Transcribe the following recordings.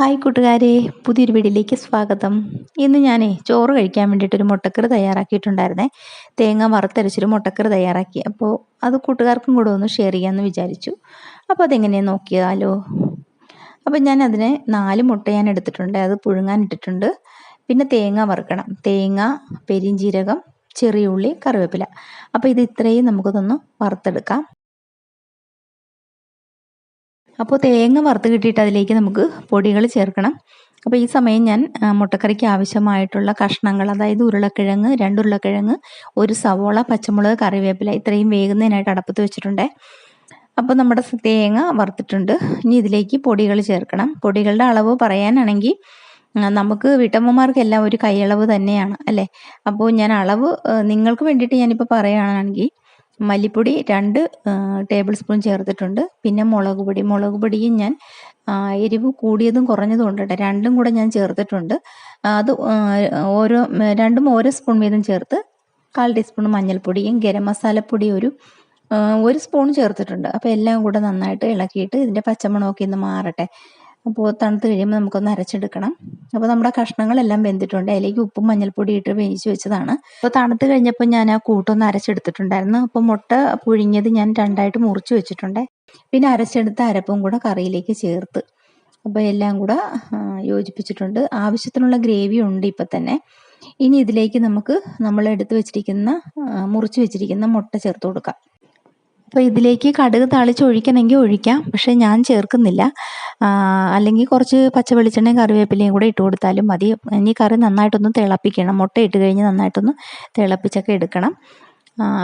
Hi കൂട്ടുകാരെ, പുതിയൊരു വീഡിയോയിലേക്ക് സ്വാഗതം. ഇന്ന് ഞാനേ ചോറ് കഴിക്കാൻ വേണ്ടിയിട്ടൊരു മുട്ടക്കറി തയ്യാറാക്കിയിട്ടുണ്ടായിരുന്നേ. തേങ്ങ വറുത്തരച്ചൊരു മുട്ടക്കറി തയ്യാറാക്കി. അപ്പോൾ അത് കൂട്ടുകാർക്കും കൂടെ ഒന്ന് ഷെയർ ചെയ്യാമെന്ന് വിചാരിച്ചു. അപ്പോൾ അതെങ്ങനെയാണെന്ന് നോക്കിയാലോ. അപ്പോൾ ഞാൻ അതിന് 4 മുട്ട ഞാൻ എടുത്തിട്ടുണ്ട്. അത് പുഴുങ്ങാൻ ഇട്ടിട്ടുണ്ട്. പിന്നെ തേങ്ങ വറുക്കണം. തേങ്ങ, പെരിഞ്ജീരകം, ചെറിയ ഉള്ളി, കറിവേപ്പില. അപ്പോൾ ഇത് ഇത്രയും നമുക്കതൊന്ന് വറുത്തെടുക്കാം. അപ്പോൾ തേങ്ങ വറുത്ത് കിട്ടിയിട്ട് അതിലേക്ക് നമുക്ക് പൊടികൾ ചേർക്കണം. അപ്പോൾ ഈ സമയം ഞാൻ മുട്ടക്കറിക്ക് ആവശ്യമായിട്ടുള്ള കഷ്ണങ്ങൾ, അതായത് ഉരുളക്കിഴങ്ങ്, 2 ഉരുളക്കിഴങ്ങ്, 1 സവോള, പച്ചമുളക്, കറിവേപ്പില ഇത്രയും വേകുന്നതിനായിട്ട് അടുപ്പത്ത് വെച്ചിട്ടുണ്ട്. അപ്പോൾ നമ്മുടെ തേങ്ങ വറുത്തിട്ടുണ്ട്. ഇനി ഇതിലേക്ക് പൊടികൾ ചേർക്കണം. പൊടികളുടെ അളവ് പറയാനാണെങ്കിൽ നമുക്ക് വീട്ടമ്മമാർക്കെല്ലാം ഒരു കൈയളവ് തന്നെയാണ് അല്ലേ. അപ്പോൾ ഞാൻ അളവ് നിങ്ങൾക്ക് വേണ്ടിയിട്ട് ഞാനിപ്പോൾ പറയുകയാണെങ്കിൽ മല്ലിപ്പൊടി 2 ടേബിൾ സ്പൂൺ ചേർത്തിട്ടുണ്ട്. പിന്നെ മുളക് പൊടിയും ഞാൻ എരിവ് കൂടിയതും കുറഞ്ഞതും ഉണ്ട് കേട്ടോ, രണ്ടും കൂടെ ഞാൻ ചേർത്തിട്ടുണ്ട്. അത് രണ്ടും ഓരോ സ്പൂൺ വീതം ചേർത്ത് 1/4 ടീസ്പൂൺ മഞ്ഞൾപ്പൊടിയും ഗരം മസാലപ്പൊടി ഒരു സ്പൂൺ ചേർത്തിട്ടുണ്ട്. അപ്പോൾ എല്ലാം കൂടെ നന്നായിട്ട് ഇളക്കിയിട്ട് ഇതിൻ്റെ പച്ചമണമൊക്കെ ഒന്ന് മാറട്ടെ. അപ്പോൾ തണുത്ത് കഴിയുമ്പോൾ നമുക്കൊന്ന് അരച്ചെടുക്കണം. അപ്പോൾ നമ്മുടെ കഷ്ണങ്ങളെല്ലാം വെന്തിട്ടുണ്ട്. അതിലേക്ക് ഉപ്പും മഞ്ഞൾപ്പൊടി ഇട്ട് വേവിച്ച് വെച്ചതാണ്. അപ്പോൾ തണുത്ത് കഴിഞ്ഞപ്പോൾ ഞാൻ ആ കൂട്ടൊന്ന് അരച്ചെടുത്തിട്ടുണ്ടായിരുന്നു. അപ്പോൾ മുട്ട പുഴുങ്ങിയത് ഞാൻ 2ആയിട്ട് മുറിച്ച് വെച്ചിട്ടുണ്ട്. പിന്നെ അരച്ചെടുത്ത അരപ്പും കൂടെ കറിയിലേക്ക് ചേർത്ത് അപ്പോൾ എല്ലാം കൂടെ യോജിപ്പിച്ചിട്ടുണ്ട്. ആവശ്യത്തിനുള്ള ഗ്രേവി ഉണ്ട് ഇപ്പം തന്നെ. ഇനി ഇതിലേക്ക് നമുക്ക് നമ്മൾ മുറിച്ച് വെച്ചിരിക്കുന്ന മുട്ട ചേർത്ത് കൊടുക്കാം. അപ്പോൾ ഇതിലേക്ക് കടുക് താളിച്ച് ഒഴിക്കണമെങ്കിൽ ഒഴിക്കാം, പക്ഷേ ഞാൻ ചേർക്കുന്നില്ല. അല്ലെങ്കിൽ കുറച്ച് പച്ച വെളിച്ചെണ്ണയും കറിവേപ്പിലയും കൂടെ ഇട്ട് കൊടുത്താലും മതി. ഇനി കറി നന്നായിട്ടൊന്ന് തിളപ്പിക്കണം. മുട്ട ഇട്ട് കഴിഞ്ഞ് നന്നായിട്ടൊന്ന് തിളപ്പിച്ചൊക്കെ എടുക്കണം.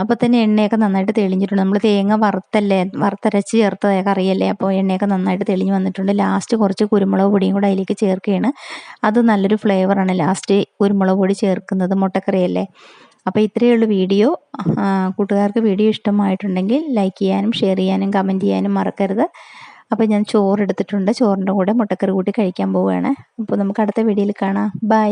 അപ്പോൾ തന്നെ എണ്ണയൊക്കെ നന്നായിട്ട് തെളിഞ്ഞിട്ടുണ്ട്. നമ്മൾ തേങ്ങ വറുത്തരച്ച് ചേർത്ത കറിയല്ലേ, അപ്പോൾ എണ്ണയൊക്കെ നന്നായിട്ട് തെളിഞ്ഞ് വന്നിട്ടുണ്ട്. ലാസ്റ്റ് കുറച്ച് കുരുമുളക് പൊടിയും കൂടെ അതിലേക്ക് ചേർക്കുകയാണ്. അത് നല്ലൊരു ഫ്ലേവറാണ് ലാസ്റ്റ് കുരുമുളക് പൊടി ചേർക്കുന്നത്, മുട്ടക്കറിയല്ലേ. അപ്പോൾ ഇത്രയേ ഉള്ളൂ വീഡിയോ. കൂട്ടുകാർക്ക് വീഡിയോ ഇഷ്ടമായിട്ടുണ്ടെങ്കിൽ ലൈക്ക് ചെയ്യാനും ഷെയർ ചെയ്യാനും കമൻറ്റ് ചെയ്യാനും മറക്കരുത്. അപ്പോൾ ഞാൻ ചോറ് എടുത്തിട്ടുണ്ട്. ചോറിൻ്റെ കൂടെ മുട്ടക്കറി കൂട്ടി കഴിക്കാൻ പോവുകയാണ്. അപ്പോൾ നമുക്ക് അടുത്ത വീഡിയോയിൽ കാണാം. ബൈ.